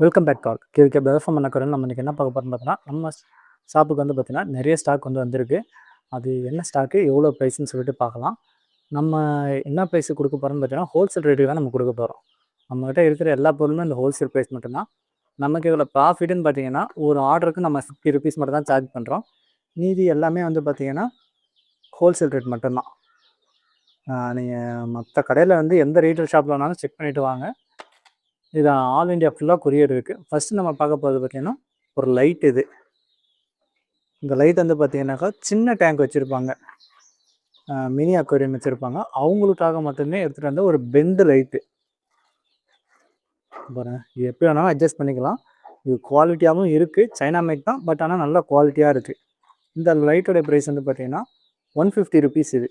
Welcome back டால் KVK perform பண்ண நம்ம இன்றைக்கி என்ன பார்க்க போகிறோம்னு பார்த்தோன்னா நம்ம ஷாப்புக்கு வந்து பார்த்திங்கன்னா நிறைய ஸ்டாக் வந்து வந்திருக்கு. அது என்ன ஸ்டாக்கு எவ்வளோ ப்ரைஸ்ன்னு சொல்லிட்டு பார்க்கலாம். நம்ம என்ன ப்ரைஸுக்கு கொடுக்க போகிறோம்னு பார்த்தீங்கன்னா ஹோல்சேல் ரேட்டுக்கு தான் நம்ம கொடுக்க போகிறோம். நம்மகிட்ட இருக்கிற எல்லா பொருளுமே இந்த ஹோல்சேல் ப்ரைஸ் மட்டும்தான். நமக்கு இவ்வளோ ப்ராஃபிட்னு பார்த்தீங்கன்னா ஒரு ஆர்டருக்கு நம்ம 50 ருபீஸ் மட்டும் தான் சார்ஜ் பண்ணுறோம். மீதி எல்லாமே வந்து பார்த்திங்கன்னா ஹோல்சேல் ரேட் மட்டும்தான். நீங்கள் மற்ற கடையில் வந்து எந்த ரீட்டைல் ஷாப்பில் வேணாலும் செக் பண்ணிவிட்டு வாங்க. இது ஆல் இண்டியா ஃபுல்லாக கொரியர் இருக்குது. ஃபஸ்ட்டு நம்ம பார்க்க போகிறது பார்த்திங்கன்னா ஒரு லைட். இந்த லைட் வந்து பார்த்திங்கனாக்கா சின்ன டேங்க் வச்சுருப்பாங்க, மினி அக்வேரியம் வச்சுருப்பாங்க. அவங்களுக்காக மட்டுமே எடுத்துகிட்டு வந்த ஒரு பெண்டு லைட்டு பாருங்கள். இது எப்படி வேணாலும் அட்ஜஸ்ட் பண்ணிக்கலாம். இது குவாலிட்டியாகவும் இருக்குது, சைனா மேக் தான், பட் ஆனால் நல்ல குவாலிட்டியாக இருக்குது. இந்த லைட்டோடைய ப்ரைஸ் வந்து பார்த்திங்கன்னா 150 ருபீஸ். இது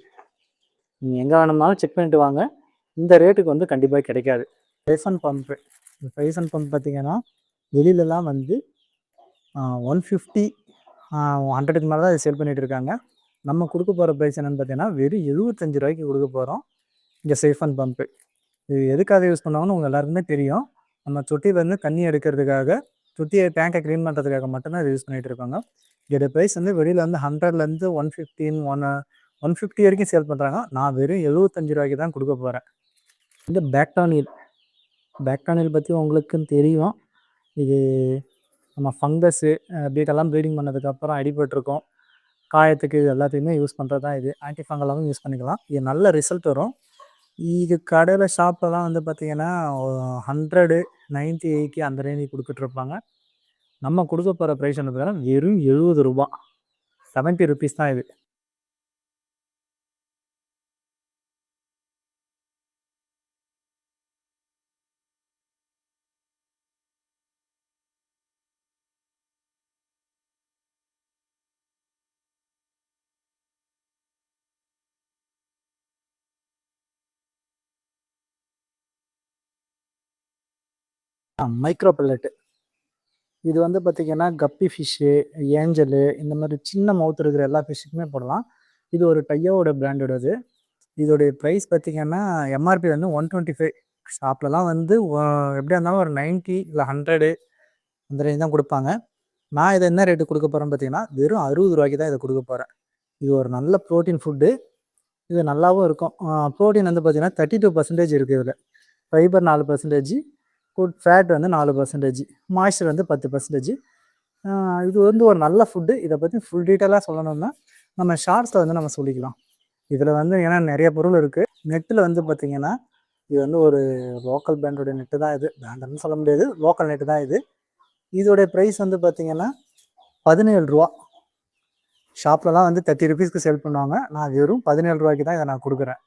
நீங்கள் எங்கே வேணும்னாலும் செக் பண்ணிட்டு வாங்க. இந்த ரேட்டுக்கு வந்து கண்டிப்பாக கிடைக்காது. ஃபைசன் பம்பு, இந்த ஃபைசன் பம்ப் பார்த்திங்கன்னா வெளியிலலாம் வந்து 150 100க்கு மேலே தான் இது சேல் பண்ணிகிட்டு இருக்காங்க. நம்ம கொடுக்க போகிற ப்ரைஸ் என்னென்னு பார்த்தீங்கன்னா வெறும் 75 ரூபாய்க்கு கொடுக்க போகிறோம். இந்த சைஃபன் பம்பு இது எதுக்காக யூஸ் பண்ணுவாங்கன்னு உங்கள் எல்லாருக்குமே தெரியும். நம்ம தொட்டியிலேருந்து தண்ணி எடுக்கிறதுக்காக, தொட்டியை டேங்கை க்ளீன் பண்ணுறதுக்காக மட்டும்தான் இது யூஸ் பண்ணிகிட்டு இருக்காங்க. இதோட ப்ரைஸ் வந்து வெளியில் வந்து 100லேருந்து 150 வரைக்கும் சேல் பண்ணுறாங்க. நான் வெறும் 75 ரூபாய்க்கு தான் கொடுக்க போகிறேன். இந்த பேக்டானில் பற்றி உங்களுக்குன்னு தெரியும். இது நம்ம ஃபங்கஸ்ஸு பீட்டெல்லாம் ப்ரீடிங் பண்ணதுக்கப்புறம் அடிபட்டிருக்கோம், காயத்துக்கு இது எல்லாத்தையுமே யூஸ் பண்ணுறது தான். இது ஆன்டி ஃபங்கலாகவும் யூஸ் பண்ணிக்கலாம். இது நல்ல ரிசல்ட் வரும். இது கடையில் ஷாப்லலாம் வந்து பார்த்திங்கன்னா 100, 90, 80 அந்த ரேஞ்சுக்கு கொடுத்துட்ருப்பாங்க. நம்ம கொடுக்க போகிற ப்ரைஸ் வந்து பார்த்தீங்கன்னா வெறும் 70 ரூபா, 70 ருபீஸ் தான் இது. மைக்ரோ பெல்லட்டு இது வந்து பார்த்திங்கன்னா கப்பி ஃபிஷ்ஷு, ஏஞ்சலு, இந்த மாதிரி சின்ன மவுத் இருக்கிற எல்லா ஃபிஷ்ஷுக்குமே போடலாம். இது ஒரு டையோட பிராண்டோடது. இதோடைய ப்ரைஸ் பார்த்திங்கன்னா எம்ஆர்பி வந்து 125. ஷாப்லலாம் வந்து எப்படியா இருந்தாலும் ஒரு 90 இல்லை 100 அந்த ரேஞ்ச் தான் கொடுப்பாங்க. நான் இதை என்ன ரேட்டு கொடுக்க போகிறேன்னு பார்த்தீங்கன்னா வெறும் 60 ரூபாய்க்கு தான் இதை கொடுக்க போகிறேன். இது ஒரு நல்ல ப்ரோட்டீன் ஃபுட்டு. இது நல்லாவும் இருக்கும். ப்ரோட்டீன் வந்து பார்த்திங்கன்னா 32% இருக்குது. இதில் ஃபைபர் 4%, குட் ஃபேட் வந்து 4%, மாய்ஸ்சர் வந்து 10%. இது வந்து ஒரு நல்ல ஃபுட்டு. இதை பற்றி ஃபுல் டீட்டெயிலாக சொல்லணும்னா நம்ம ஷார்ட்ஸில் வந்து நம்ம சொல்லிக்கலாம். இதில் வந்து ஏன்னா நிறைய பொருள் இருக்குது. நெட்டில் வந்து பார்த்திங்கன்னா இது வந்து ஒரு லோக்கல் பிராண்டோடைய நெட்டு தான். இது பிராண்டுன்னு சொல்ல முடியாது, லோக்கல் நெட்டு தான் இது. இதோடைய ப்ரைஸ் வந்து பார்த்திங்கன்னா 17 ரூபா. ஷாப்லலாம் வந்து 30 ருபீஸ்க்கு சேல் பண்ணுவாங்க. நான் வெறும் 17 ரூபாய்க்கு தான் இதை நான் கொடுக்குறேன்.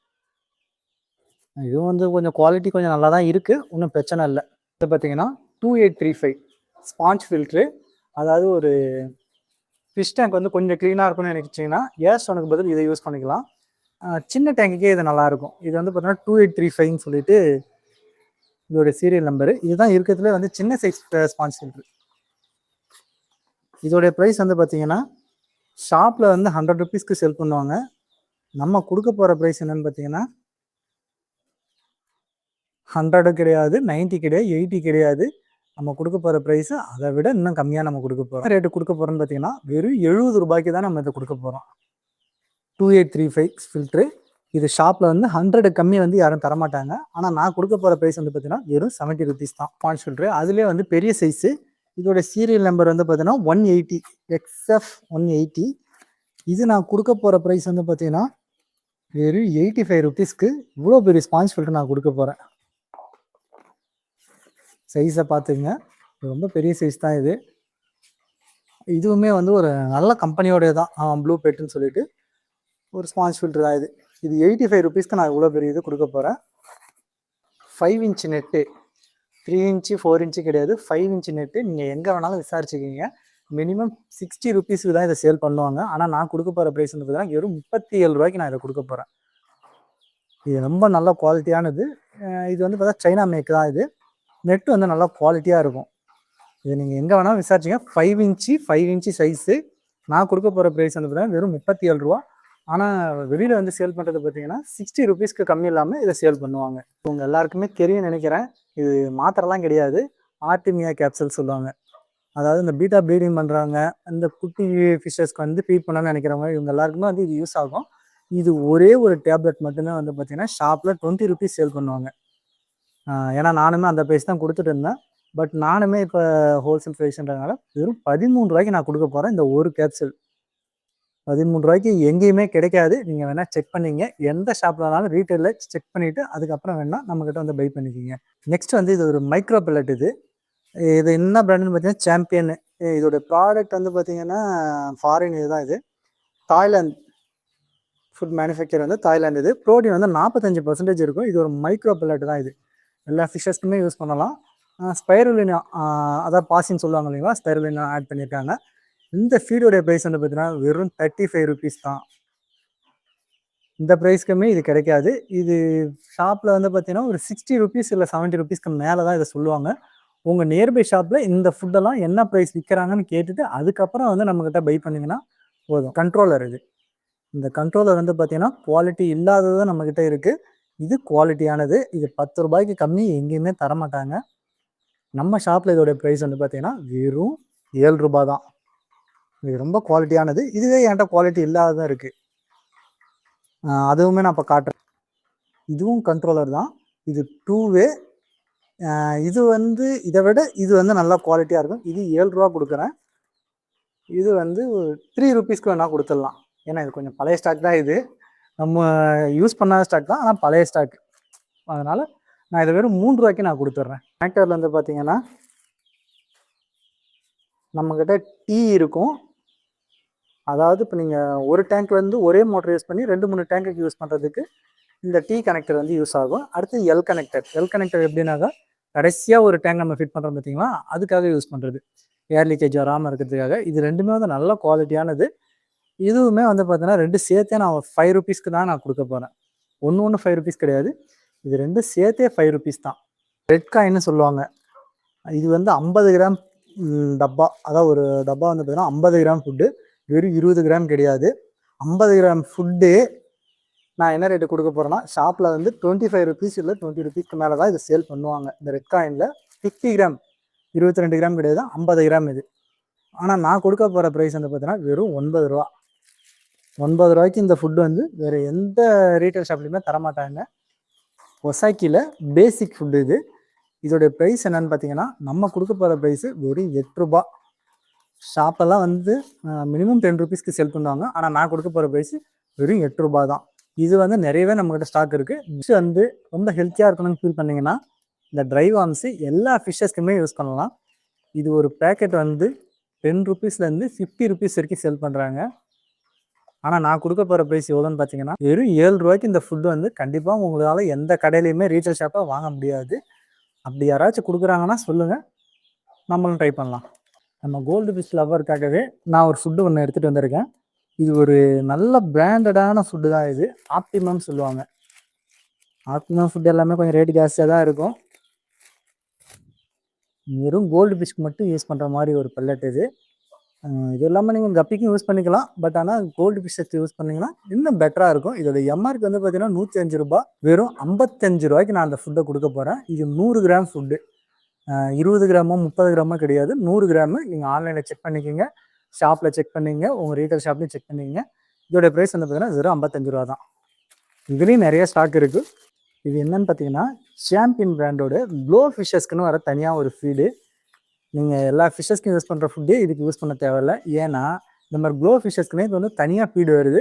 இதுவும் வந்து கொஞ்சம் குவாலிட்டி கொஞ்சம் நல்லா தான் இருக்குது, ஒன்றும் பிரச்சனை இல்லை. இது பார்த்திங்கன்னா 2835 ஸ்பாஞ்ச் ஃபில்ட்ரு. அதாவது ஒரு ஃபிஷ் டேங்க் வந்து கொஞ்சம் க்ளீனாக இருக்கும்னு நினச்சிங்கன்னா ஏர் ஸ்டோனுக்கு பதில் இதை யூஸ் பண்ணிக்கலாம். சின்ன டேங்குக்கே இது நல்லாயிருக்கும். இது வந்து பார்த்தீங்கன்னா 2835ன்னு சொல்லிட்டு இதோடைய சீரியல் நம்பரு. இதுதான் இருக்கிறதுல வந்து சின்ன சைஸ் ஸ்பாஞ்ச் ஃபில்ட்ரு. இதோடைய ப்ரைஸ் வந்து பார்த்திங்கன்னா ஷாப்பில் வந்து 100 ருபீஸ்க்கு சேல் பண்ணுவாங்க. நம்ம கொடுக்க போகிற ப்ரைஸ் என்னென்னு பார்த்தீங்கன்னா 100 கிடையாது, 90 கிடையாது, 80 கிடையாது. நம்ம கொடுக்க போகிற ப்ரைஸு அதை விட இன்னும் கம்மியாக நம்ம கொடுக்க போகிறோம். ரேட்டு கொடுக்க போகிறோன்னு பார்த்தீங்கன்னா வெறும் 70 ரூபாய்க்கு தான் நம்ம இதை கொடுக்க போகிறோம். 2835 ஃபில்ட்ரு. இது ஷாப்பில் வந்து 100 கம்மி வந்து யாரும் தரமாட்டாங்க. ஆனால் நான் கொடுக்க போகிற ப்ரைஸ் வந்து பார்த்தீங்கன்னா வெறும் 70 ருபீஸ் தான். ஸ்பாஞ்ச் ஃபில்ட்ரு அதுலேயே வந்து பெரிய சைஸு. இதோட சீரியல் நம்பர் வந்து பார்த்தீங்கன்னா 180 XF 180. இது நான் கொடுக்க போகிற ப்ரைஸ் வந்து பார்த்தீங்கன்னா வெறும் 85 ருபீஸ்க்கு இவ்வளோ பெரிய ஸ்பாஞ்ச் ஃபில்ட்ரு நான் கொடுக்க போகிறேன். சைஸை பார்த்துங்க, ரொம்ப பெரிய சைஸ் தான் இது. இதுவுமே வந்து ஒரு நல்ல கம்பெனியோடைய தான், ப்ளூ பெட்டுன்னு சொல்லிட்டு ஒரு ஸ்பாஞ்ச் ஃபில்ட்ரு தான் இது. இது 85 ருபீஸ்க்கு நான் இவ்வளோ பெரிய இது கொடுக்க போகிறேன். 5 இன்ச் நெட்டு, 3 இன்ச்சு 4 இன்ச்சு கிடையாது, 5 இன்ச் நெட்டு. நீங்கள் எங்கே வேணாலும் விசாரிச்சுக்கிங்க. மினிமம் 60 ருபீஸுக்கு தான் இதை சேல் பண்ணுவாங்க. ஆனால் நான் கொடுக்க போகிற ப்ரைஸ் வந்து பார்த்தீங்கன்னா வெறும் 37 ரூபாய்க்கு நான் இதை கொடுக்க போகிறேன். இது ரொம்ப நல்ல குவாலிட்டியானது. இது வந்து பார்த்தா சைனா மேக் தான். இது நெட்டு வந்து நல்லா குவாலிட்டியாக இருக்கும். இது நீங்கள் எங்கே வேணாலும் விசாரிச்சிங்க. 5 இன்ச்சு சைஸு. நான் கொடுக்க போகிற ப்ரைஸ் வந்து பார்த்தீங்கன்னா வெறும் 37 ரூபா. ஆனால் வெளியில் வந்து சேல் பண்ணுறது பார்த்தீங்கன்னா 60 ருபீஸ்க்கு கம்மி இல்லாமல் இதை சேல் பண்ணுவாங்க. உங்கள் எல்லாருக்குமே தெரியும் நினைக்கிறேன். இது மாத்திரலாம் கிடையாது, ஆர்டிமியா கேப்சூல் சொல்லுவாங்க. அதாவது இந்த பீட்டா ப்ரீடிங் பண்ணுறவங்க, இந்த குட்டி ஃபிஷ்ஷஸ்க்கு வந்து ஃபீட் பண்ணணும்னு நினைக்கிறவங்க, இவங்க எல்லாருக்குமே வந்து இது யூஸ் ஆகும். இது ஒரே ஒரு டேப்லெட் மட்டும்தான் வந்து பார்த்தீங்கன்னா ஷாப்பில் ₹20 சேல் பண்ணுவாங்க. ஏன்னா நானுமே அந்த ப்ரைஸ் தான் கொடுத்துட்டு இருந்தேன். பட் நானுமே இப்போ ஹோல்சேல் ப்ரைஸ்ன்றதுனால வெறும் ₹13 நான் கொடுக்க போகிறேன் இந்த ஒரு கேப்சூல். ₹13 எங்கேயுமே கிடைக்காது. நீங்கள் வேணால் செக் பண்ணிங்க. எந்த ஷாப்பில் வேணாலும் ரீட்டெயிலில் செக் பண்ணிவிட்டு அதுக்கப்புறம் வேணால் நம்மக்கிட்ட வந்து பை பண்ணிக்கிங்க. நெக்ஸ்ட் வந்து இது ஒரு மைக்ரோ பெல்லட். இது என்ன பிராண்டுன்னு பார்த்தீங்கன்னா சாம்பியன். இதோட ப்ராடக்ட் வந்து பார்த்தீங்கன்னா ஃபாரின் இதுதான். இது தாய்லாந்து ஃபுட் மேனுஃபேக்சர் வந்து தாய்லாந்து. இது ப்ரோட்டீன் வந்து 45% இருக்கும். இது ஒரு மைக்ரோ பெல்லட் தான். இது எல்லா ஃபிஷ்ஷஸ்க்குமே யூஸ் பண்ணலாம். ஸ்பைருலினா அதாவது பாசின்னு சொல்லுவாங்க இல்லைங்களா, ஸ்பைருலினா ஆட் பண்ணியிருக்காங்க. இந்த ஃபீடோடைய ப்ரைஸ் வந்து பார்த்தீங்கன்னா வெறும் ₹35 தான். இந்த ப்ரைஸ்க்குமே இது கிடைக்காது. இது ஷாப்பில் வந்து பார்த்தீங்கன்னா ஒரு ₹60 இல்லை ₹70 மேலே தான் இதை சொல்லுவாங்க. உங்கள் நியர்பை ஷாப்பில் இந்த ஃபுட்டெல்லாம் என்ன ப்ரைஸ் விற்கிறாங்கன்னு கேட்டுட்டு அதுக்கப்புறம் வந்து நம்மக்கிட்ட பை பண்ணிங்கன்னா போதும். கண்ட்ரோலர் இது. இந்த கண்ட்ரோலர் வந்து பார்த்தீங்கன்னா குவாலிட்டி இல்லாததும் நம்மக்கிட்ட இருக்குது. இது குவாலிட்டியானது. இது ₹10 கம்மி எங்கேயுமே தரமாட்டாங்க. நம்ம ஷாப்பில் இதோடைய ப்ரைஸ் வந்து பார்த்தீங்கன்னா வெறும் ₹7 தான். இது ரொம்ப குவாலிட்டியானது. இதுவே என்கிட்ட குவாலிட்டி இல்லாததான் இருக்குது. அதுவுமே நான் இப்போ காட்டுறேன். இதுவும் கண்ட்ரோலர் தான். இது 2 வே. இது வந்து இதை விட இது வந்து நல்லா குவாலிட்டியாக இருக்கும். இது ₹7 கொடுக்குறேன். இது வந்து ₹3 வேணால் கொடுத்துடலாம். ஏன்னா இது கொஞ்சம் பழைய ஸ்டாக் தான். இது நம்ம யூஸ் பண்ணாத ஸ்டாக் தான், ஆனால் பழைய ஸ்டாக். அதனால் நான் இதை வெறும் ₹3 நான் கொடுத்துட்றேன். கனெக்டரில் வந்து பார்த்தீங்கன்னா நம்மக்கிட்ட டீ இருக்கும். அதாவது இப்போ நீங்கள் ஒரு டேங்க் வந்து ஒரே மோட்டர் யூஸ் பண்ணி 2-3 டேங்குக்கு யூஸ் பண்ணுறதுக்கு இந்த டீ கனெக்டர் வந்து யூஸ் ஆகும். அடுத்து எல் கனெக்டர். எல் கனெக்டர் எப்படின்னாக்கா கடைசியாக ஒரு டேங்க் நம்ம ஃபிட் பண்ணுறோம் பார்த்தீங்களா, அதுக்காக யூஸ் பண்ணுறது. ஏர் லீக்கேஜ் வராமல் இருக்கிறதுக்காக. இது ரெண்டுமே வந்து நல்ல குவாலிட்டியானது. இதுவுமே வந்து பார்த்தீங்கன்னா 2 சேர்த்தே நான் ₹5 தான் நான் கொடுக்க போகிறேன். ஒன்று ₹5 கிடையாது. இது 2 சேர்த்தே ₹5 தான். ரெட் காயின்னு சொல்லுவாங்க. இது வந்து 50 கிராம் டப்பா. அதாவது ஒரு டப்பா வந்து பார்த்தீங்கன்னா 50 கிராம் ஃபுட்டு. வெறும் 20 கிராம் கிடையாது. 50 கிராம் ஃபுட்டு நான் என்ன ரேட்டு கொடுக்க போகிறேன்னா ஷாப்பில் வந்து ₹25 இல்லை ₹20 மேலே தான் இது சேல் பண்ணுவாங்க. இந்த ரெட் காயினில் 50 கிராம் 22 கிராம் கிடையாது, 50 கிராம் இது. ஆனால் நான் கொடுக்க போகிற ப்ரைஸ் வந்து பார்த்தீங்கன்னா வெறும் ₹9. ₹9 இந்த ஃபுட்டு வந்து வேறு எந்த ரீட்டைல் ஷாப்லையுமே தரமாட்டாங்க. ஒசாக்கியில் பேசிக் ஃபுட்டு இது. இதோடைய ப்ரைஸ் என்னன்னு பார்த்தீங்கன்னா நம்ம கொடுக்க போகிற ப்ரைஸு வெறும் ₹8. ஷாப்பெல்லாம் வந்து மினிமம் ₹10 சேல் பண்ணுவாங்க. ஆனால் நான் கொடுக்க போகிற ப்ரைஸு வெறும் ₹8 தான். இது வந்து நிறையவே நம்மக்கிட்ட ஸ்டாக் இருக்குது. ஃபிஷ் வந்து ரொம்ப ஹெல்த்தியாக இருக்கணும்னு ஃபீல் பண்ணிங்கன்னா இந்த ட்ரை வார்ம்ஸு எல்லா ஃபிஷ்ஷஸ்க்குமே யூஸ் பண்ணலாம். இது ஒரு பேக்கெட் வந்து ₹10லேருந்து ₹50 வரைக்கும் சேல் பண்ணுறாங்க. ஆனால் நான் கொடுக்க போகிற ப்ரைஸ் எவ்வளோன்னு பார்த்தீங்கன்னா வெறும் ₹7 இந்த ஃபுட்டு வந்து கண்டிப்பாக உங்களால் எந்த கடையிலையுமே ரீட்டைல் ஷாப்பாக வாங்க முடியாது. அப்படி யாராச்சும் கொடுக்குறாங்கன்னா சொல்லுங்கள், நம்மளும் ட்ரை பண்ணலாம். நம்ம கோல்டு ஃபிஷ் லவ்வருக்காகவே நான் ஒரு ஃபுட்டு ஒன்று எடுத்துகிட்டு வந்திருக்கேன். இது ஒரு நல்ல பிராண்டடான ஃபுட்டு தான். இது ஆப்டிமம் சொல்லுவாங்க. ஆப்டிமம் ஃபுட் எல்லாமே கொஞ்சம் ரேட்டு ஜாஸ்தியாக தான் இருக்கும். வெறும் கோல்டு ஃபிஷ்க்கு மட்டும் யூஸ் பண்ணுற மாதிரி ஒரு பெல்லட் இது. இது இல்லாமல் நீங்கள் கப்பிக்கும் யூஸ் பண்ணிக்கலாம். பட் ஆனால் கோல்டு ஃபிஷ்ஷஸ் யூஸ் பண்ணிங்கன்னா இன்னும் பெட்டராக இருக்கும். இதோட எம்ஆர்பி வந்து பார்த்தீங்கன்னா ₹105. வெறும் ₹55 நான் அந்த ஃபுட்டை கொடுக்க போகிறேன். இது 100 கிராம் ஃபுட்டு. 20 கிராமோ 30 கிராமோ கிடையாது, 100 கிராமு. நீங்கள் ஆன்லைனில் செக் பண்ணிக்கிங்க, ஷாப்பில் செக் பண்ணிங்க, உங்கள் ரீட்டைல் ஷாப்லையும் செக் பண்ணிக்கிங்க. இதோட ப்ரைஸ் வந்து பார்த்தீங்கன்னா வெறும் ₹55 தான். இதுலேயும் நிறைய ஸ்டாக் இருக்குது. இது என்னன்னு பார்த்தீங்கன்னா சாம்பியன் பிராண்டோட க்ளோ ஃபிஷ்ஷஸ்க்குன்னு வர தனியாக ஒரு ஃபீடு. நீங்கள் எல்லா ஃபிஷ்ஷஸ்க்கும் யூஸ் பண்ணுற ஃபுட்டே இதுக்கு யூஸ் பண்ண தேவையில்லை. ஏன்னா இந்த மாதிரி க்ளோ ஃபிஷ்ஷஸ்க்குன்னே இது வந்து தனியாக ஃபீடு வருது.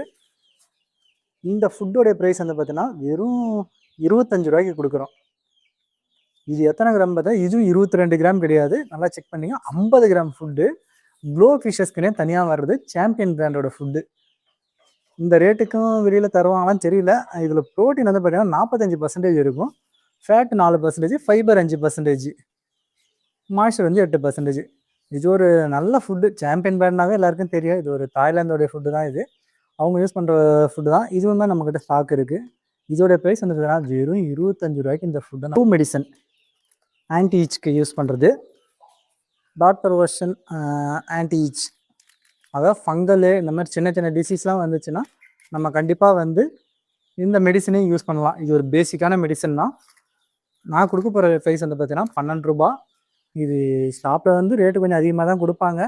இந்த ஃபுட்டோடைய ப்ரைஸ் வந்து பார்த்தீங்கன்னா வெறும் ₹25 கொடுக்குறோம். இது எத்தனை கிராம் பார்த்தா இதுவும் 22 கிராம் கிடையாது. நல்லா செக் பண்ணிங்க. 50 கிராம் ஃபுட்டு க்ளோ ஃபிஷ்ஷஸ்க்குனே தனியாக வர்றது சாம்பியன் பிராண்டோட ஃபுட்டு. இந்த ரேட்டுக்கும் வெளியில் தருவாங்களான்னு தெரியல. இதில் ப்ரோட்டீன் வந்து பார்த்தீங்கன்னா 45% இருக்கும். ஃபேட் 4%, ஃபைபர் 5%, மாய்ஸ்சர் வந்து 8%. இது ஒரு நல்ல ஃபுட்டு. சாம்பியன் பிராண்ட்னாவே எல்லாருக்கும் தெரியும். இது ஒரு தாய்லாந்தோடைய ஃபுட்டு தான். இது அவங்க யூஸ் பண்ணுற ஃபுட்டு தான். இதுவுமே நம்மக்கிட்ட ஸ்டாக் இருக்குது. இதோடைய ப்ரைஸ் வந்து பார்த்தீங்கன்னா வெறும் ₹25 இந்த ஃபுட்டு. டூ மெடிசன் ஆன்டி ஈச்க்கு யூஸ் பண்ணுறது. Doctor version anti itch. அதாவது ஃபங்கலு இந்த மாதிரி சின்ன சின்ன டிசீஸ்லாம் வந்துச்சுன்னா நம்ம கண்டிப்பாக வந்து இந்த மெடிசனையும் யூஸ் பண்ணலாம். இது ஒரு பேசிக்கான மெடிசன் தான். நான் கொடுக்க போகிற ப்ரைஸ் வந்து பார்த்தீங்கன்னா ₹12. இது ஷாப்பில் வந்து ரேட்டு கொஞ்சம் அதிகமாக தான் கொடுப்பாங்க.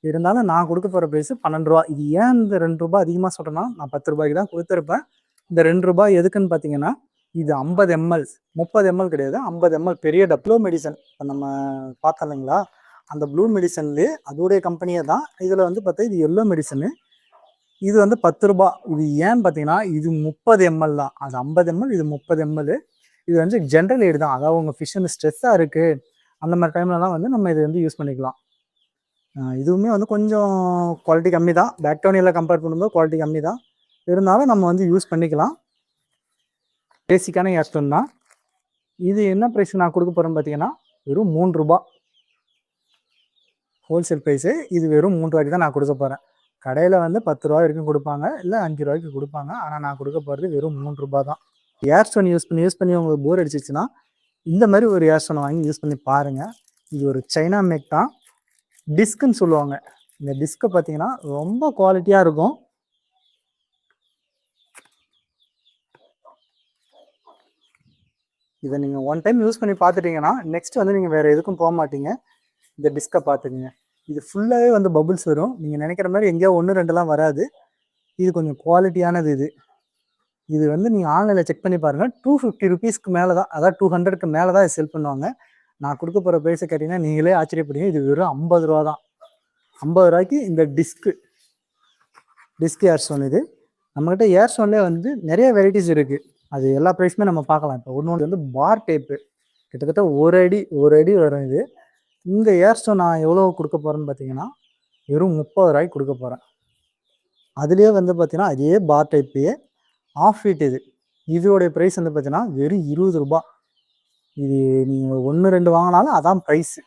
இருந்தாலும் நான் கொடுக்க போகிற ப்ரைஸு ரூ. 12. இது ஏன் இந்த ரூ. 2 அதிகமாக சொல்கிறேன்னா, நான் ரூ. 10 தான் கொடுத்துருப்பேன். இந்த ரூ. 2 எதுக்குன்னு பார்த்தீங்கன்னா, இது 50 எம்எல் 30 எம்எல் கிடையாது, 50 எம்எல் பெரிய ப்ளூ மெடிசன். இப்போ நம்ம பார்த்தோம் இல்லைங்களா, அந்த ப்ளூ மெடிசன்லேயே அதோடைய கம்பெனியே தான். இதில் வந்து பார்த்தா இது எல்லோ மெடிசனு. இது வந்து ரூ. 10. இது ஏன்னு பார்த்தீங்கன்னா, இது 30 எம்எல் தான். அது 50 எம்எல், இது 30 எம்எல். இது வந்து ஜென்ரல் எய்டு தான். அதாவது உங்கள் ஃபிஷ் வந்து ஸ்ட்ரெஸ்ஸாக இருக்குது அந்த மாதிரி டைம்லலாம் வந்து நம்ம இதை வந்து யூஸ் பண்ணிக்கலாம். இதுவுமே வந்து கொஞ்சம் குவாலிட்டி கம்மி தான். பேக்டோனியில் கம்பேர் பண்ணும்போது குவாலிட்டி கம்மி தான். இருந்தாலும் நம்ம வந்து யூஸ் பண்ணிக்கலாம். பேசிக்கான ஏர்ஸ்டோன் தான். இது என்ன ப்ரைஸ் நான் கொடுக்க போகிறேன்னு பார்த்தீங்கன்னா, வெறும் ரூ. 3 ஹோல்சேல் ப்ரைஸு. இது வெறும் ரூ. 3 தான் நான் கொடுக்க போகிறேன். கடையில் வந்து ரூ. 10 வரைக்கும் கொடுப்பாங்க, இல்லை ரூ. 5 கொடுப்பாங்க. ஆனால் நான் கொடுக்க போகிறது வெறும் ரூ. 3 தான். ஏர்ஸ்டோன் யூஸ் பண்ணி உங்களுக்கு போர் அடிச்சிச்சுன்னா இந்த மாதிரி ஒரு ஏர்ஸ்டோனை வாங்கி யூஸ் பண்ணி பாருங்கள். இது ஒரு சைனா மேக் தான். டிஸ்க்குன்னு சொல்லுவாங்க. இந்த டிஸ்கை பார்த்தீங்கன்னா ரொம்ப குவாலிட்டியாக இருக்கும். இதை நீங்கள் ஒன் டைம் யூஸ் பண்ணி பார்த்துட்டிங்கன்னா நெக்ஸ்ட் வந்து நீங்கள் வேறு எதுக்கும் போக மாட்டீங்க. இந்த டிஸ்கை பார்த்துக்குங்க. இது ஃபுல்லாகவே வந்து பபுள்ஸ் வரும். நீங்கள் நினைக்கிற மாதிரி எங்கேயோ 1-2லாம் வராது. இது கொஞ்சம் குவாலிட்டியானது. இது வந்து நீங்கள் ஆன்லைனில் செக் பண்ணி பாருங்கள். 250 ருபீஸ்க்கு மேலே தான், அதாவது 200க்கு மேலே தான் செல் பண்ணுவாங்க. நான் கொடுக்க போகிற ப்ரைஸை கேட்டிங்கன்னா நீங்களே ஆச்சரியப்படுவீங்க. இது வெறும் ரூ. 50 தான். ரூ. 50 இந்த டிஸ்க் ஏர்ஸ்டோன். இது நம்மகிட்ட ஏர்ஸ்டோன்லேயே வந்து நிறைய வெரைட்டிஸ் இருக்குது. அது எல்லா ப்ரைஸுமே நம்ம பார்க்கலாம். இப்போ ஒன்று வந்து பார் டைப்பு, கிட்டத்தட்ட ஒரு அடி வரும். இது இந்த ஏர்ஸ்டோன் நான் எவ்வளோ கொடுக்க போகிறேன்னு பார்த்தீங்கன்னா வெறும் ரூ. 30 கொடுக்க போகிறேன். அதுலேயே வந்து பார்த்தீங்கன்னா அதே பார் டைப்பையே ஆஃப் ஃபீட். இதோடைய ப்ரைஸ் வந்து பார்த்தீங்கன்னா வெறும் ரூ. 20. இது நீங்கள் 1-2 வாங்கினாலும் அதான் ப்ரைஸு.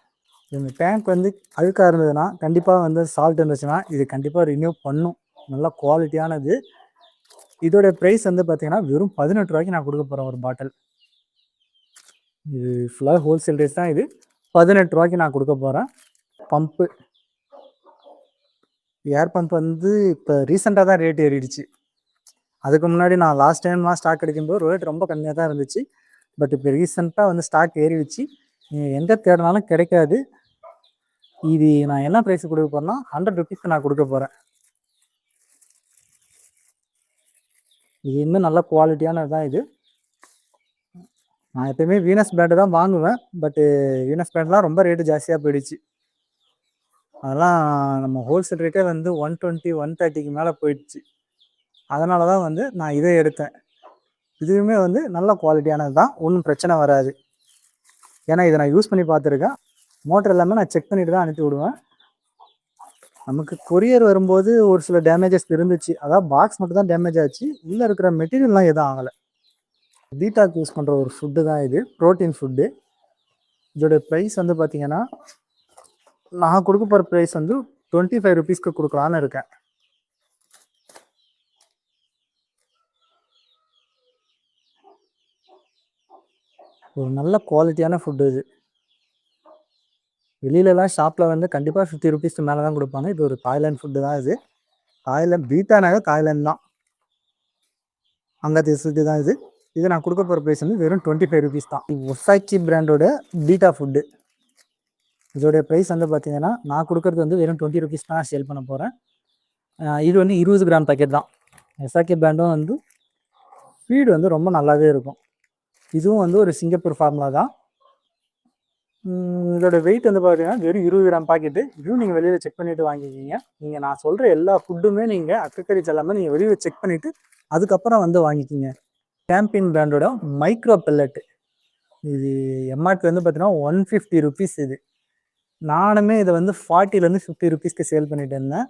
இந்த டேங்க் வந்து அழுக்காக இருந்ததுன்னா கண்டிப்பாக வந்து சால்ட் இருந்துச்சுன்னா இது கண்டிப்பாக ரினியூ பண்ணும். நல்லா குவாலிட்டியானது. இதோடைய ப்ரைஸ் வந்து பார்த்தீங்கன்னா வெறும் ரூ. 18 நான் கொடுக்க போகிறேன் ஒரு பாட்டில். இது ஃபுல்லாக ஹோல்சேல் ரேட் தான். இது ரூ. 18 நான் கொடுக்க போகிறேன். பம்பு, ஏர் பம்ப் வந்து இப்போ ரீசெண்டாக தான் ரேட் ஏறிடுச்சு. அதுக்கு முன்னாடி நான் லாஸ்ட் டைம்லாம் ஸ்டாக் கிடைக்கும்போது ரேட் ரொம்ப கம்மியாக தான் இருந்துச்சு. பட் இப்போ ரீசெண்டாக வந்து ஸ்டாக் ஏறிடுச்சு. நீங்கள் எங்கே தேடினாலும் கிடைக்காது. இது நான் என்ன ப்ரைஸ் கொடுக்க போகிறேன்னா 100 ருபீஸ்க்கு நான் கொடுக்க போகிறேன். இது இன்னும் நல்ல குவாலிட்டியானது தான். இது நான் எப்பயுமே வீனஸ் பிராண்டு தான் வாங்குவேன். பட்டு வீனஸ் பிராண்ட்லாம் ரொம்ப ரேட்டு ஜாஸ்தியாக போயிடுச்சு. அதெல்லாம் நம்ம ஹோல்சேல் ரேட்டே வந்து 120 130க்கு மேலே போயிடுச்சு. அதனால தான் வந்து நான் இதை எடுத்தேன். இதுவுமே வந்து நல்ல குவாலிட்டியானது தான், ஒன்றும் பிரச்சனை வராது. ஏன்னா இதை நான் யூஸ் பண்ணி பார்த்துருக்கேன். மோட்டர் எல்லாமே நான் செக் பண்ணிட்டு தான் அனுப்பி விடுவேன். நமக்கு கொரியர் வரும்போது ஒரு சில டேமேஜஸ் இருந்துச்சு. அதாவது பாக்ஸ் மட்டும் தான் டேமேஜ் ஆச்சு. உள்ளே இருக்கிற மெட்டீரியல்லாம் எதுவும் ஆகலை. பீட்டாக்கு யூஸ் பண்ணுற ஒரு ஃபுட்டு தான் இது, ப்ரோட்டீன் ஃபுட்டு. இதோட ப்ரைஸ் வந்து பார்த்தீங்கன்னா நான் கொடுக்க போகிற ப்ரைஸ் வந்து 25 ருபீஸ்க்கு கொடுக்கலான்னு இருக்கேன். ஒரு நல்ல குவாலிட்டியான ஃபுட்டு இது. வெளியிலலாம் ஷாப்பில் வந்து கண்டிப்பாக 50 ருபீஸ்க்கு மேலே தான் கொடுப்பாங்க. இது ஒரு தாய்லாந்து ஃபுட்டு தான். இது தாய்லாந்து, பீட்டானாக தாய்லாந்து தான், அங்கே ஃபுட்டு தான் இது. இது நான் கொடுக்க போகிற ப்ரைஸ் வந்து வெறும் 25 ருபீஸ் தான். ஒசாக்கி பிராண்டோட பீட்டா ஃபுட்டு. இதோடைய ப்ரைஸ் வந்து பார்த்தீங்கன்னா நான் கொடுக்குறது வந்து வெறும் 20 ருபீஸ் தான் சேல் பண்ண போகிறேன். இது வந்து 20 கிராம் பேக்கெட் தான். ஒசாக்கி பிராண்டும் வந்து ஃபீடு வந்து ரொம்ப நல்லாவே இருக்கும். இதுவும் வந்து ஒரு சிங்கப்பூர் ஃபார்முலா தான். இதோட வெயிட் வந்து பார்த்தீங்கன்னா வெறும் 20 கிராம் பாக்கெட்டு. இதுவும் நீங்கள் வெளியில் செக் பண்ணிவிட்டு வாங்கிக்கிங்க. நீங்கள் நான் சொல்கிற எல்லா ஃபுட்டுமே நீங்கள் அக்ரிகல்ச்சர் எல்லாமே நீங்கள் வெளியில் செக் பண்ணிவிட்டு அதுக்கப்புறம் வந்து வாங்கிக்கிங்க. சாம்பியன் பிராண்டோட மைக்ரோ பெல்லட்டு. இது எம்ஆர்பி வந்து பார்த்தீங்கன்னா 150 ருபீஸ். இது நானுமே இதை வந்து 40லேருந்து 50 ருபீஸ்க்கு சேல் பண்ணிட்டு இருந்தேன்.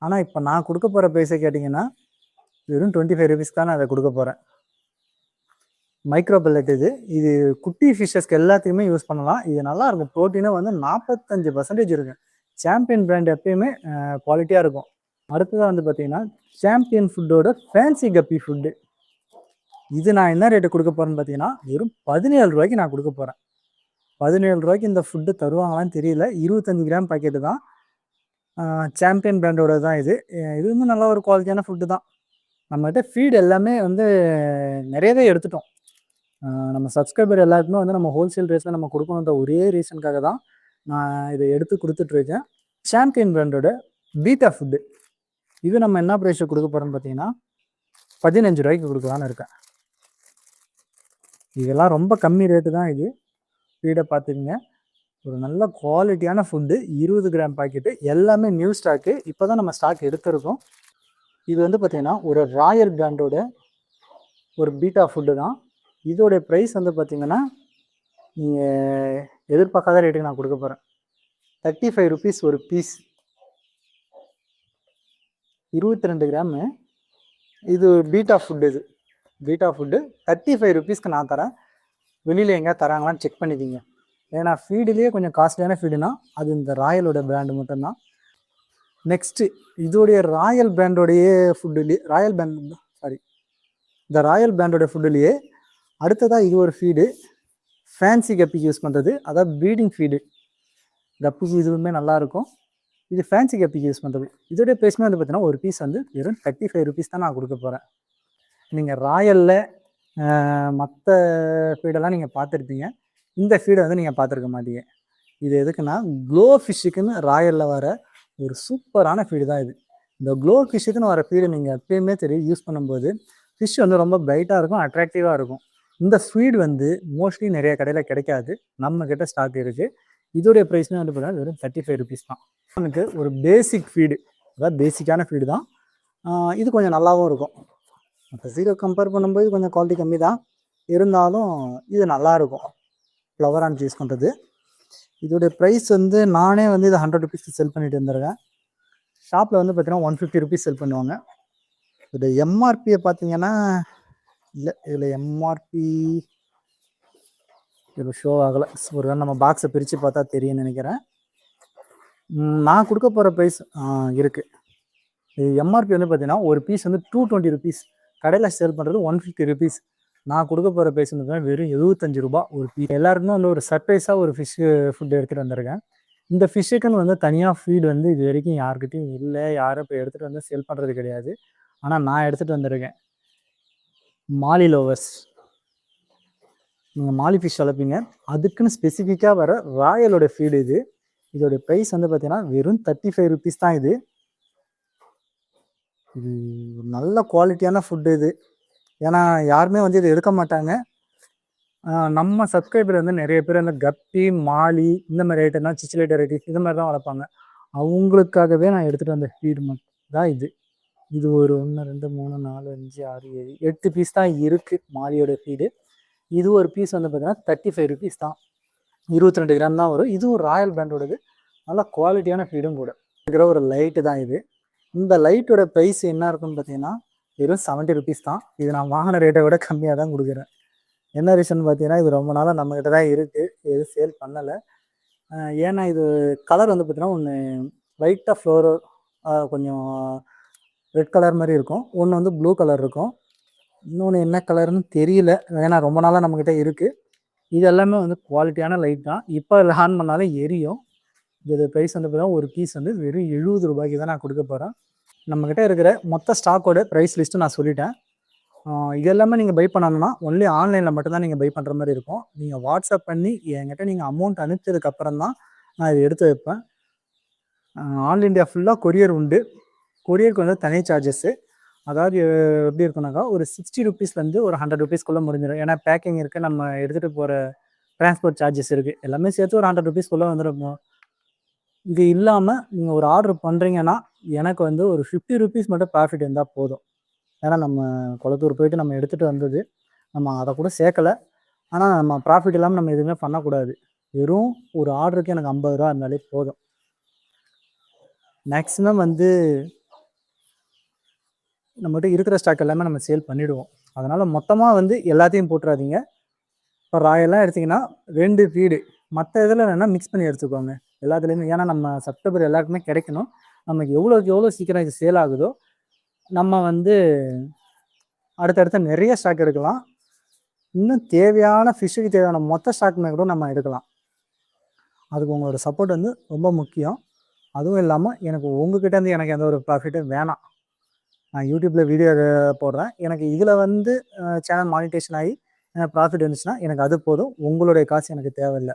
ஆனால் இப்போ நான் கொடுக்க போகிற ப்ரைஸை கேட்டிங்கன்னா வெறும் 25 ருபீஸ்க்கு தான் நான் அதை கொடுக்க போகிறேன். Micro pellet. இது குட்டி ஃபிஷ்ஷஸ்க்கு எல்லாத்தையுமே யூஸ் பண்ணலாம். இது நல்லாயிருக்கும். ப்ரோட்டீனே வந்து 45% இருக்கு. சாம்பியன் பிராண்ட் எப்பயுமே குவாலிட்டியாக இருக்கும். அடுத்ததாக வந்து பார்த்தீங்கன்னா சாம்பியன் ஃபுட்டோட ஃபேன்சி கப்பி ஃபுட்டு. இது நான் என்ன ரேட்டு கொடுக்க போகிறேன்னு பார்த்தீங்கன்னா வெறும் 17 ரூபாய்க்கு நான் கொடுக்க போகிறேன். 17 ரூபாய்க்கு இந்த ஃபுட்டு தருவாங்களான்னு தெரியல. 25 கிராம் பாக்கெட்டு தான். சாம்பியன் பிராண்டோட தான் இது. இது வந்து நல்ல ஒரு குவாலிட்டியான ஃபுட்டு தான். நம்மகிட்ட ஃபீடு எல்லாமே வந்து நிறையவே எடுத்துட்டோம். நம்ம சப்ஸ்கிரைபர் எல்லாருக்குமே வந்து நம்ம ஹோல்சேல் ரேட்ஸில் நம்ம கொடுக்கணுன்ற ஒரே ரீசனுக்காக தான் நான் இதை எடுத்து கொடுத்துட்ருக்கேன். சாம்பியன் பிராண்டோட பீட்டா ஃபுட்டு. இது நம்ம என்ன ப்ரைஸில் கொடுக்க போகிறோம்னு பார்த்தீங்கன்னா 15 ரூபாய்க்கு கொடுக்கலான்னு இருக்கேன். இதெல்லாம் ரொம்ப கம்மி ரேட்டு தான். இது ஃபீடை பார்த்துக்குங்க. ஒரு நல்ல குவாலிட்டியான ஃபுட்டு 20 கிராம் பாக்கெட்டு, எல்லாமே நியூ ஸ்டாக்கு. இப்போ தான் நம்ம ஸ்டாக் எடுத்திருக்கோம். இது வந்து பார்த்தீங்கன்னா ஒரு ராயல் பிராண்டோட ஒரு பீட்டா ஃபுட்டு தான். இதோடைய ப்ரைஸ் வந்து பார்த்தீங்கன்னா நீங்கள் எதிர்பார்க்காத ரேட்டுக்கு நான் கொடுக்க போகிறேன். 35 ருபீஸ் ஒரு பீஸ், 22 கிராமு. இது பீட்டா ஃபுட்டு. இது பீட்டா ஃபுட்டு 35 ருபீஸ்க்கு நான் தரேன். வெளியில் எங்கேயா தராங்களான்னு செக் பண்ணிக்கிங்க. ஏன்னா ஃபீடுலேயே கொஞ்சம் காஸ்ட்லியான ஃபீடுனா அது இந்த ராயலோட பிராண்டு மட்டும்தான். நெக்ஸ்ட்டு இதோடைய ராயல் பிராண்டோடைய ஃபுட்டுலேயே இந்த ராயல் பிராண்டோட ஃபுட்டுலேயே அடுத்ததாக இது ஒரு ஃபீடு ஃபேன்சி கப்பிக்கு யூஸ் பண்ணுறது, அதாவது ப்ரீடிங் ஃபீடு. கப்பிக்கு இதுவுமே நல்லாயிருக்கும். இது ஃபேன்சி கப்பிக்கு யூஸ் பண்ணுறது. இதோடைய ப்ரைஸ்மே வந்து பார்த்தீங்கன்னா ஒரு பீஸ் வந்து வெறும் 35 ருபீஸ் தான் நான் கொடுக்க போகிறேன். நீங்கள் ராயலில் மற்ற ஃபீடெல்லாம் நீங்கள் பார்த்துருப்பீங்க. இந்த ஃபீடை வந்து நீங்கள் பார்த்துருக்க மாட்டீங்க. இது எதுக்குன்னா க்ளோ ஃபிஷ்ஷுக்குன்னு ராயலில் வர ஒரு சூப்பரான ஃபீடு தான் இது. இந்த க்ளோ ஃபிஷ்ஷுக்குன்னு வர ஃபீடு நீங்கள் எப்பயுமே தெரியும் யூஸ் பண்ணும்போது ஃபிஷ் வந்து ரொம்ப பிரைட்டாக இருக்கும், அட்ராக்டிவாக இருக்கும். இந்த ஃபீடு வந்து மோஸ்ட்லி நிறைய கடையில் கிடைக்காது. நம்மக்கிட்ட ஸ்டாக் இருக்குது. இதோடைய ப்ரைஸ்மே வந்து பார்த்தீங்கன்னா வெறும் 35 ருபீஸ் தான். எனக்கு ஒரு பேசிக் ஃபீடு, அதாவது பேசிக்கான ஃபீடு தான். இது கொஞ்சம் நல்லாவும் இருக்கும். மற்ற ஃபீடை கம்பேர் பண்ணும்போது கொஞ்சம் குவாலிட்டி கம்மி தான், இருந்தாலும் இது நல்லாயிருக்கும். ஃப்ளவர் ஆன் யூஸ் பண்ணுறது. இதோடைய ப்ரைஸ் வந்து நானே வந்து இதை 100 ருபீஸ்க்கு செல் பண்ணிட்டு வந்துருக்கேன். ஷாப்பில் வந்து பார்த்தீங்கன்னா 150 ருபீஸ் செல் பண்ணுவாங்க. இது எம்ஆர்பியை பார்த்தீங்கன்னா இல்லை, இதில் எம்ஆர்பி இதில் ஷோ ஆகலை. ஒரு வேளை நம்ம பாக்ஸை பிரித்து பார்த்தா தெரியும்னு நினைக்கிறேன். நான் கொடுக்க போகிற ப்ரைஸ் இருக்குது. இது எம்ஆர்பி வந்து பார்த்தீங்கன்னா ஒரு பீஸ் வந்து 220 ருபீஸ். கடையில் சேல் பண்ணுறது 150 ருபீஸ். நான் கொடுக்க போகிற ப்ரைஸ் வந்து வெறும் 75 ரூபா ஒரு பீஸ். எல்லாருக்குமே வந்து ஒரு சர்ப்ரைஸாக ஒரு ஃபிஷ்ஷு ஃபுட் எடுத்துகிட்டு வந்திருக்கேன். இந்த ஃபிஷ்ஷுக்குன்னு வந்து தனியாக ஃபீடு வந்து இது வரைக்கும் யாருக்கிட்டையும் இல்லை, யாரும் இப்போ எடுத்துகிட்டு வந்து சேல் பண்ணுறது கிடையாது. ஆனால் நான் எடுத்துகிட்டு வந்திருக்கேன். மாலி லோவர்ஸ், நீங்கள் மாலி ஃபிஷ் வளர்ப்பீங்க, அதுக்குன்னு ஸ்பெசிஃபிக்காக வர ராயலோட ஃபீடு இது. இதோடைய ப்ரைஸ் வந்து பார்த்தீங்கன்னா வெறும் 35 ருபீஸ் தான். இது இது நல்ல குவாலிட்டியான ஃபுட்டு இது. ஏன்னா யாருமே வந்து இதை எடுக்க மாட்டாங்க. நம்ம சப்ஸ்கிரைபர் வந்து நிறைய பேர் அந்த கப்பி, மாலி இந்த மாதிரி ஐட்டம்னா சிச்சிலேட் வெரைட்டிஸ் இந்த மாதிரி தான் வளர்ப்பாங்க. அவங்களுக்காகவே நான் எடுத்துகிட்டு வந்த ஃபீடு தான் இது. இது ஒரு 1 2 3 4 5 6 7 8 பீஸ் தான் இருக்குது மாலியோட ஃபீடு. இது ஒரு பீஸ் வந்து பார்த்தீங்கன்னா 35 ருபீஸ் தான். 22 கிராம் தான் வரும். இதுவும் ராயல் பிராண்டோடது. நல்லா குவாலிட்டியான ஃபீடும் கூட இருக்கிற ஒரு லைட்டு தான் இது. இந்த லைட்டோட ப்ரைஸ் என்ன இருக்குன்னு பார்த்தீங்கன்னா வெறும் 70 ருபீஸ் தான். இது நான் வாங்கின ரேட்டை விட கம்மியாக தான் கொடுக்குறேன். என்ன ரீசன் பார்த்தீங்கன்னா இது ரொம்ப நாளாக நம்மக்கிட்ட தான் இருக்குது, எதுவும் சேல் பண்ணலை. ஏன்னா இது கலர் வந்து பார்த்தீங்கன்னா ஒன்று லைட்டாக ஃப்ளோரோ கொஞ்சம் ரெட் கலர் மாதிரி இருக்கும், ஒன்று வந்து ப்ளூ கலர் இருக்கும், இன்னொன்று என்ன கலர்னு தெரியல. ஏன்னா ரொம்ப நாளாக நம்மக்கிட்ட இருக்குது. இது எல்லாமே வந்து குவாலிட்டியான லைட் தான். இப்போ ஆன் பண்ணாலும் எரியும். இது ப்ரைஸ் வந்து பார்த்தீங்கன்னா ஒரு பீஸ் வந்து வெறும் 70 ரூபாய்க்கு தான் நான் கொடுக்க போகிறேன். நம்மக்கிட்ட இருக்கிற மொத்த ஸ்டாக்கோட ப்ரைஸ் லிஸ்ட்டு நான் சொல்லிட்டேன். இது எல்லாமே நீங்கள் பை பண்ணணும்னா ஒன்லி ஆன்லைனில் மட்டும்தான் நீங்கள் பை பண்ணுற மாதிரி இருக்கும். நீங்கள் வாட்ஸ்அப் பண்ணி என்கிட்ட நீங்கள் அமௌண்ட் அனுப்பிச்சதுக்கப்புறம் தான் நான் இதை எடுத்து வைப்பேன். ஆல் இண்டியா ஃபுல்லாக கொரியர் உண்டு. கொரியருக்கு வந்து தனி சார்ஜஸ்ஸு. அதாவது எப்படி இருக்குனாக்கா ஒரு 60 ருபீஸ்லேருந்து ஒரு 100 ருபீஸ்க்குள்ளே முடிஞ்சிடும். ஏன்னா பேக்கிங் இருக்குது, நம்ம எடுத்துகிட்டு போகிற டிரான்ஸ்போர்ட் சார்ஜஸ் இருக்குது, எல்லாமே சேர்த்து ஒரு 100 ருபீஸ்க்குள்ளே வந்துடும். இது இல்லாமல் நீங்கள் ஒரு ஆர்டர் பண்ணுறீங்கன்னா எனக்கு வந்து ஒரு 50 ருபீஸ் மட்டும் ப்ராஃபிட் இருந்தால் போதும். ஏன்னா நம்ம குளத்தூர் போயிட்டு நம்ம எடுத்துகிட்டு வந்தது, நம்ம அதை கூட சேர்க்கலை. ஆனால் நம்ம ப்ராஃபிட் இல்லாமல் நம்ம எதுவுமே பண்ணக்கூடாது. வெறும் ஒரு ஆர்டருக்கு எனக்கு 50 ரூபா இருந்தாலே போதும். மேக்ஸிமம் வந்து நம்மகிட்ட இருக்கிற ஸ்டாக் எல்லாமே நம்ம சேல் பண்ணிவிடுவோம். அதனால் மொத்தமாக வந்து எல்லாத்தையும் போட்டுறாதீங்க. இப்போ ராயெல்லாம் எடுத்திங்கன்னா 2 ஃபீடு, மற்ற இதில் வேணால் மிக்ஸ் பண்ணி எடுத்துக்கோங்க எல்லாத்துலேயுமே. ஏன்னா நம்ம சப்ஸ்கிரைபர் எல்லாருக்குமே கிடைக்கணும். நமக்கு எவ்வளோக்கு எவ்வளோ சீக்கிரம் இது சேல் ஆகுதோ நம்ம வந்து அடுத்தடுத்த நிறைய ஸ்டாக் எடுக்கலாம். இன்னும் தேவையான ஃபிஷ்ஷுக்கு தேவையான மொத்த ஸ்டாக்குமே கூட நம்ம எடுக்கலாம். அதுக்கு உங்களோட சப்போர்ட் வந்து ரொம்ப முக்கியம். அதுவும் இல்லாமல் எனக்கு உங்ககிட்டேருந்து எனக்கு எந்த ஒரு ப்ராஃபிட்டும் வேணாம். நான் யூடியூப்பில் வீடியோ போடுறேன், எனக்கு இதில் வந்து சேனல் மானிட்டேஷன் ஆகி ப்ராஃபிட் இருந்துச்சுன்னா எனக்கு அது போதும். உங்களுடைய காசு எனக்கு தேவையில்ல.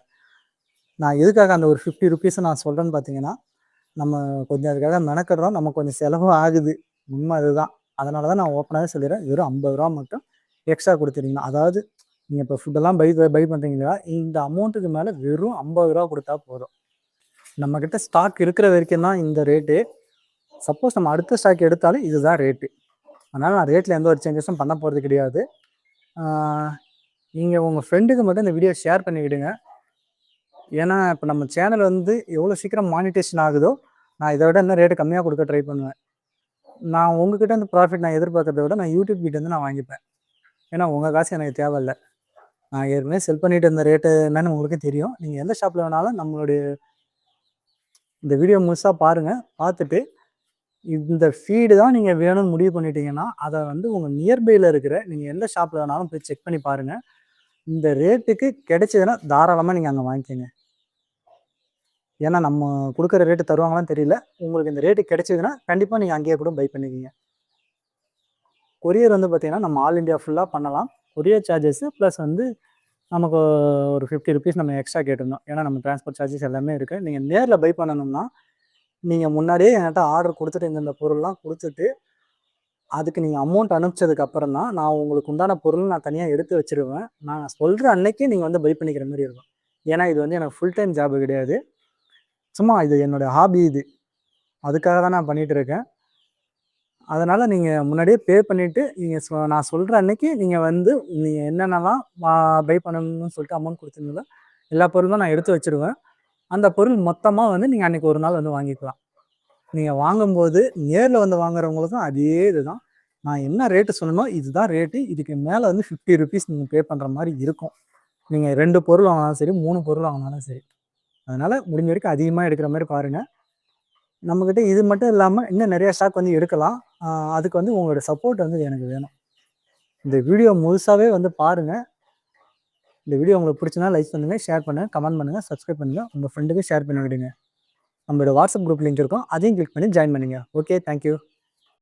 நான் எதுக்காக அந்த ஒரு 50 ருப்பீஸை நான் சொல்கிறேன்னு பார்த்தீங்கன்னா, நம்ம கொஞ்சம் அதுக்காக மெனக்கடுறோம். நமக்கு கொஞ்சம் செலவும் ஆகுது. உண்மை அதுதான். அதனால தான் நான் ஓப்பனாகவே சொல்லிடுறேன். வெறும் 50 ரூபா மட்டும் எக்ஸ்ட்ரா கொடுத்துட்டீங்கன்னா, அதாவது நீங்கள் இப்போ ஃபுட்டெல்லாம் பை பண்ணுறீங்களா, இந்த அமௌண்ட்டுக்கு மேலே வெறும் 50 ரூபா கொடுத்தா போதும். நம்மக்கிட்ட ஸ்டாக் இருக்கிற வரைக்கும் தான் இந்த ரேட்டு. சப்போஸ் நம்ம அடுத்த ஸ்டாக் எடுத்தாலும் இதுதான் ரேட்டு. அதனால் நான் ரேட்டில் எந்த ஒரு சேஞ்சஸும் பண்ண போகிறது கிடையாது. நீங்கள் உங்கள் ஃப்ரெண்டுக்கு மட்டும் இந்த வீடியோ ஷேர் பண்ணி விடுங்க. ஏன்னா இப்போ நம்ம சேனல் வந்து எவ்வளோ சீக்கிரம் மானிட்டேஷன் ஆகுதோ, நான் இதை விட இன்னும் ரேட்டு கம்மியாக கொடுக்க ட்ரை பண்ணுவேன். நான் உங்ககிட்ட இந்த ப்ராஃபிட் நான் எதிர்பார்க்கறத விட நான் யூடியூப் கிட்ட வந்து நான் வாங்கிப்பேன். ஏன்னா உங்கள் காசு எனக்கு தேவையில்லை. நான் ஏற்கனவே செல் பண்ணிட்டு இருந்த ரேட்டு என்னன்னு உங்களுக்கு தெரியும். நீங்கள் எந்த ஷாப்பில் வேணாலும் நம்மளுடைய இந்த வீடியோ முழுசாக பாருங்கள். பார்த்துட்டு இந்த ஃபீடு தான் நீங்கள் வேணும்னு முடிவு பண்ணிட்டீங்கன்னா, அதை வந்து உங்கள் நியர்பையில் இருக்கிற நீங்கள் எந்த ஷாப்பில் வேணாலும் போய் செக் பண்ணி பாருங்கள். இந்த ரேட்டுக்கு கிடைச்சதுன்னா தாராளமாக நீங்கள் அங்கே வாங்கிக்கோங்க. ஏன்னா நம்ம கொடுக்குற ரேட்டு தருவாங்களான்னு தெரியல. உங்களுக்கு இந்த ரேட்டு கிடைச்சதுன்னா கண்டிப்பாக நீங்கள் அங்கேயே கூட பை பண்ணிக்கிங்க. கொரியர் வந்து பார்த்தீங்கன்னா நம்ம ஆல் இண்டியா ஃபுல்லாக பண்ணலாம். கொரியர் சார்ஜஸ்ஸு ப்ளஸ் வந்து நமக்கு ஒரு 50 ருப்பீஸ் நம்ம எக்ஸ்ட்ரா கேட்டிருந்தோம். ஏன்னா நம்ம டிரான்ஸ்போர்ட் சார்ஜஸ் எல்லாமே இருக்குது. நீங்கள் நேரில் பை பண்ணணும்னா நீங்கள் முன்னாடியே என்கிட்ட ஆர்டர் கொடுத்துட்டு இந்த பொருள்லாம் கொடுத்துட்டு அதுக்கு நீங்கள் அமௌண்ட் அனுப்பிச்சதுக்கு அப்புறம் தான் நான் உங்களுக்கு உண்டான பொருள் நான் தனியாக எடுத்து வச்சுருவேன். நான் சொல்கிற அன்னைக்கு நீங்கள் வந்து பை பண்ணிக்கிற மாதிரி இருக்கும். ஏன்னா இது வந்து எனக்கு ஃபுல் டைம் ஜாபு கிடையாது. சும்மா இது என்னோடய ஹாபி இது. அதுக்காக தான் நான் பண்ணிகிட்டு இருக்கேன். அதனால் நீங்கள் முன்னாடியே பே பண்ணிவிட்டு நீங்கள் நான் சொல்கிற அன்னைக்கு நீங்கள் வந்து நீங்கள் என்னென்னலாம் பை பண்ணணும்னு சொல்லிட்டு அமௌண்ட் கொடுத்துருந்தீங்களோ எல்லா பொருளும் நான் எடுத்து வச்சுருவேன். அந்த பொருள் மொத்தமாக வந்து நீங்கள் அன்றைக்கி ஒரு நாள் வந்து வாங்கிக்கலாம். நீங்கள் வாங்கும்போது நேரில் வந்து வாங்குறவங்களுக்கும் அதே இதுதான். நான் என்ன ரேட்டு சொன்னனோ இதுதான் ரேட்டு. இதுக்கு மேலே வந்து 50 ருப்பீஸ் நீங்கள் பே பண்ணுற மாதிரி இருக்கும். நீங்கள் 2 பொருள் வாங்கினாலும் சரி, 3 பொருள் வாங்கினாலும் சரி. அதனால் முடிஞ்ச வரைக்கும் அதிகமாக எடுக்கிற மாதிரி பாருங்கள். நம்மக்கிட்ட இது மட்டும் இல்லாமல் இன்னும் நிறையா ஸ்டாக் வந்து எடுக்கலாம். அதுக்கு வந்து உங்களோட சப்போர்ட் வந்து எனக்கு வேணும். இந்த வீடியோ முழுசாகவே வந்து பாருங்கள். இந்த வீடியோ உங்களுக்கு பிடிச்சனா லைக் பண்ணுங்கள், ஷேர் பண்ணுங்கள், கமெண்ட் பண்ணுங்கள், சப்ஸ்கிரைப் பண்ணுங்கள். உங்கள் ஃப்ரெண்டுக்கு ஷேர் பண்ணி விடுங்க. நம்மளோட வாட்ஸ்அப் குரூப் லிங்க் இருக்கும். அதையும் கிளிக் பண்ணி ஜாயின் பண்ணுங்கள். Okay, thank you.